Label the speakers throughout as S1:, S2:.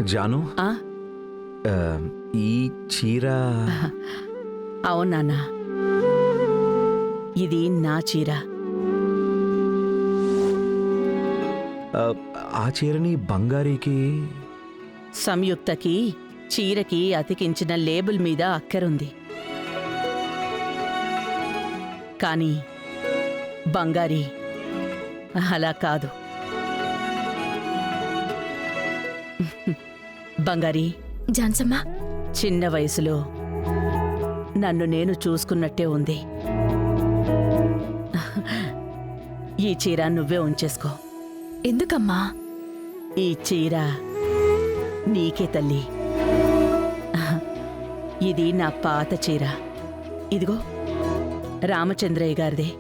S1: జాను,
S2: ఆ
S1: ఈ చీర
S2: అవును నాన్న, ఇది నా చీర.
S1: ఆ చీరని బంగారీకి
S2: సంయుక్తకి చీరకి అతికించిన లేబుల్ మీద అక్కరుంది. కానీ బంగారి అలా కాదు. బంగారి,
S3: జాన్సమ్మా,
S2: చిన్న వయసులో నన్ను నేను చూసుకున్నట్టే ఉంది. ఈ చీర నువ్వే ఉంచేసుకో.
S3: ఎందుకమ్మా?
S2: ఈ చీర నీకే తల్లి. ఇది నా పాత చీర. ఇదిగో రామచంద్రయ్య గారిదే.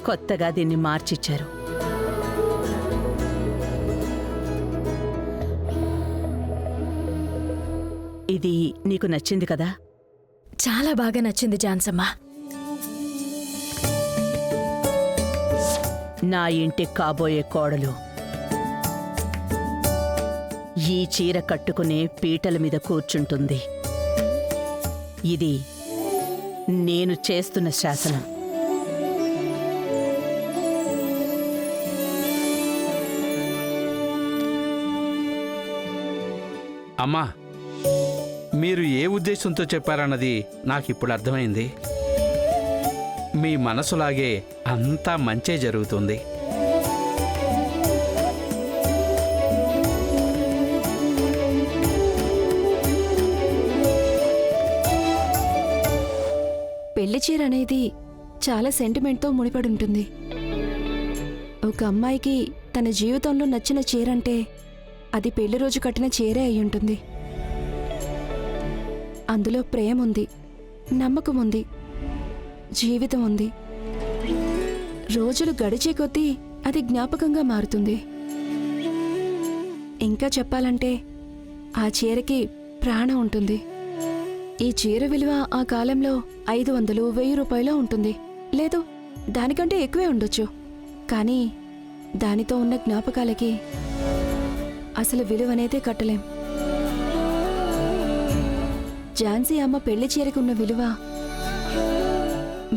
S2: కొత్తగా దీన్ని మార్చిచ్చారు. ఇది నీకు నచ్చింది కదా?
S3: చాలా బాగా నచ్చింది జాన్సమ్మా.
S2: నా ఇంటి కాబోయే కోడలు ఈ చీర కట్టుకునే పీటల మీద కూర్చుంటుంది. ఇది నేను చేస్తున్న శాసనం.
S4: అమ్మా, మీరు ఏ ఉద్దేశంతో చెప్పారన్నది నాకిప్పుడు అర్థమైంది. మీ మనసులాగే అంతా మంచే జరుగుతుంది.
S5: పెళ్లి చీర అనేది చాలా సెంటిమెంట్తో ముడిపడి ఉంటుంది. ఒక అమ్మాయికి తన జీవితంలో నచ్చిన చీరంటే అది పెళ్లి రోజు కట్టిన చీరే అయి ఉంటుంది. అందులో ప్రేమ ఉంది, నమ్మకం ఉంది, జీవితం ఉంది. రోజులు గడిచే కొద్దీ అది జ్ఞాపకంగా మారుతుంది. ఇంకా చెప్పాలంటే ఆ చీరకి ప్రాణం ఉంటుంది. ఈ చీర విలువ ఆ కాలంలో 500-1000 రూపాయలు ఉంటుంది. లేదు, దానికంటే ఎక్కువే ఉండొచ్చు. కానీ దానితో ఉన్న జ్ఞాపకాలకి అసలు విలువనేదే కట్టలేం. ఝాన్సీ అమ్మ పెళ్లి చీరకు ఉన్న విలువ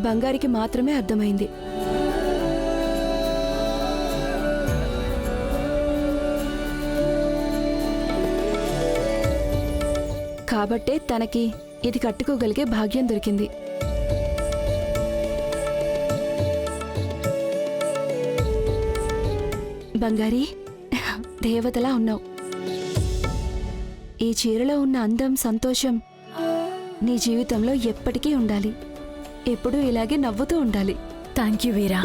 S5: బంగారికి మాత్రమే అర్థమైంది. కాబట్టే తనకి ఇది కట్టుకోగలిగే భాగ్యం దొరికింది. బంగారి, దేవతలా ఉన్నావు. ఈ చీరలో ఉన్న అందం, సంతోషం నీ జీవితంలో ఎప్పటికీ ఉండాలి. ఎప్పుడూ ఇలాగే నవ్వుతూ ఉండాలి.
S3: థ్యాంక్ యూ వీరా.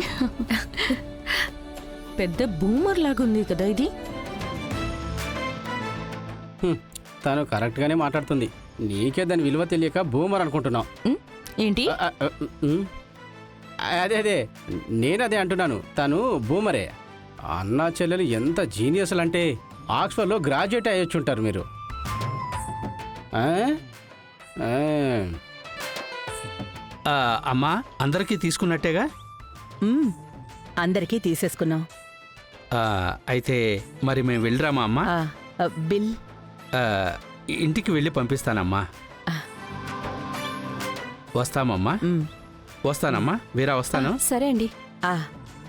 S6: పెద్ద బూమర్ లాగుంది కదా ఇది.
S7: తను కరెక్ట్గానే మాట్లాడుతుంది. నీకే దాని విలువ తెలియక బూమర్ అనుకుంటున్నావు.
S6: ఏంటి?
S7: అదే నేనదే అంటున్నాను. తను బూమరే. అన్నా చెల్లెలు ఎంత జీనియస్లు అంటే ఆక్స్ఫర్డ్లో గ్రాడ్యుయేట్ అయ్యొచ్చుంటారు మీరు.
S4: అమ్మా, అందరికీ తీసుకున్నట్టేగా?
S2: అందరికీ తీసేసుకున్నాం.
S4: అయితే మరి మేము వెళ్ళరామా అమ్మా?
S2: బిల్
S4: ఇంటికి వెళ్ళి పంపిస్తానమ్మా. వస్తామమ్మా. వస్తానమ్మా. వీరా, వస్తాను.
S5: సరే అండి.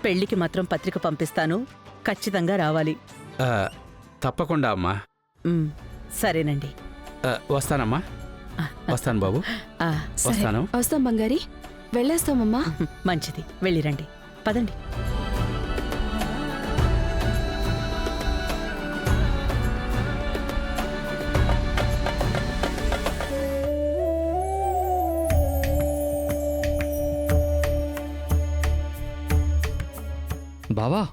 S2: పెళ్లికి మాత్రం పత్రిక పంపిస్తాను. ఖచ్చితంగా రావాలి.
S4: తప్పకుండా అమ్మా.
S2: సరేనండి.
S4: వస్తానమ్మా. వస్తాను బాబు. వస్తాను.
S5: వస్తాం బంగారి, వెళ్ళేస్తామమ్మా.
S2: మంచిది, వెళ్ళిరండి. పదండి.
S8: బావా,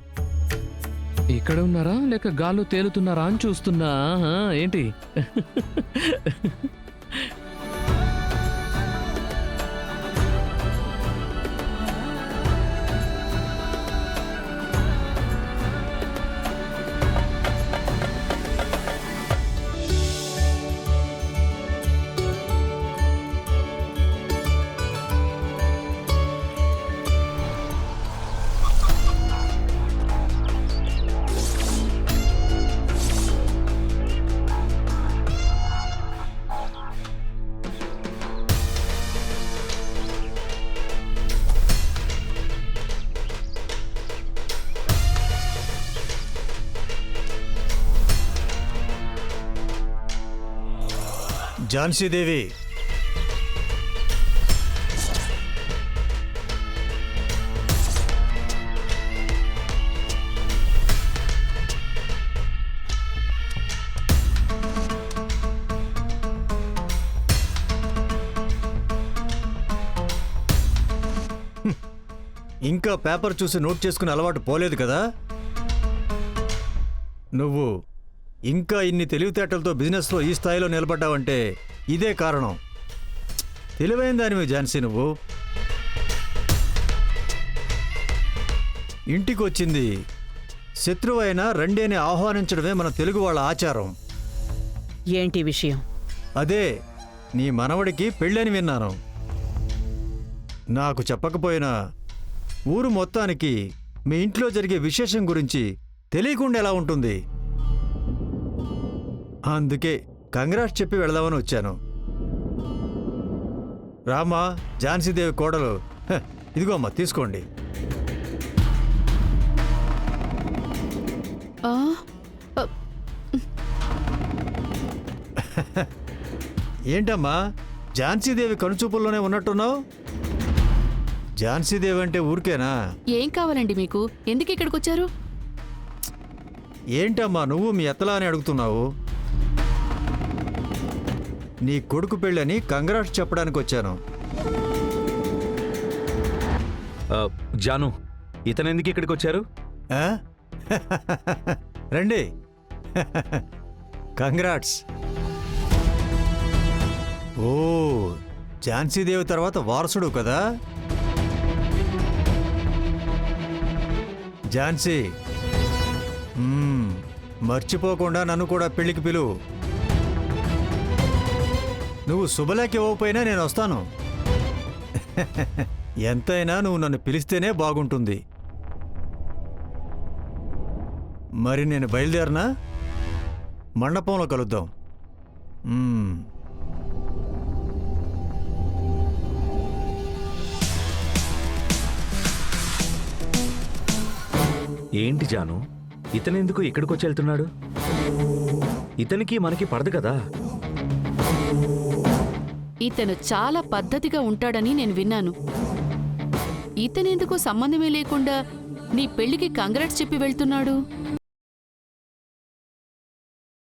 S8: ఇక్కడ ఉన్నారా లేక గాల్లో తేలుతున్నారా అని చూస్తున్నా. ఏంటి?
S9: ఝాన్సీదేవి, ఇంకా పేపర్ చూసి నోట్ చేసుకునే అలవాటు పోలేదు కదా? నువ్వు ఇంకా ఇన్ని తెలివితేటలతో బిజినెస్లో ఈ స్థాయిలో నిలబడ్డావంటే ఇదే కారణం. తెలివైన దానివి ఝాన్సీ నువ్వు. ఇంటికి వచ్చింది శత్రువైనా రండి అని ఆహ్వానించడమే మన తెలుగు వాళ్ళ ఆచారం.
S2: ఏంటి విషయం?
S9: అదే నీ మనవడికి పెళ్ళని విన్నాను. నాకు చెప్పకపోయినా ఊరు మొత్తానికి మీ ఇంట్లో జరిగే విశేషం గురించి తెలియకుండా ఎలా ఉంటుంది? అందుకే కంగ్రాట్స్ చెప్పి వెళదామని వచ్చాను. రామా, ఝాన్సీదేవి కోడలు, ఇదిగో అమ్మా తీసుకోండి.
S5: ఆ, ఆ,
S9: ఏంటమ్మా ఝాన్సీదేవి కనుచూపుల్లోనే ఉన్నట్టున్నావు? ఝాన్సీదేవి అంటే ఊరికేనా?
S5: ఏం కావాలండి మీకు? ఎందుకు ఇక్కడికి వచ్చారు?
S9: ఏంటమ్మా నువ్వు మీ ఎత్తలా అని అడుగుతున్నావు? నీ కొడుకు పెళ్ళని కంగ్రాట్స్ చెప్పడానికి వచ్చాను.
S1: జాను, ఇతనెందుకు ఇక్కడికి వచ్చారు?
S9: ఆ? రండి. కంగ్రాట్స్. ఓ, ఝాన్సీదేవి తర్వాత వారసుడు కదా? ఝాన్సీ, మర్చిపోకుండా నన్ను కూడా పెళ్లికి పిలువు. నువ్వు శుభలేఖ ఇవ్వకపోయినా నేను వస్తాను. ఎంతైనా నువ్వు నన్ను పిలిస్తేనే బాగుంటుంది. మరి నేను బయలుదేరనా? మండపంలో కలుద్దాం.
S1: ఏంటి జాను, ఇతనెందుకు ఇక్కడికి వచ్చి వెళ్తున్నాడు? ఇతనికి మనకి పడదు కదా?
S5: ఇతను చాలా పద్ధతిగా ఉంటాడని నేను విన్నాను. ఇతనెందుకు సంబంధమే లేకుండా నీ పెళ్లికి కంగ్రాట్స్ చెప్పి వెళ్తున్నాడు?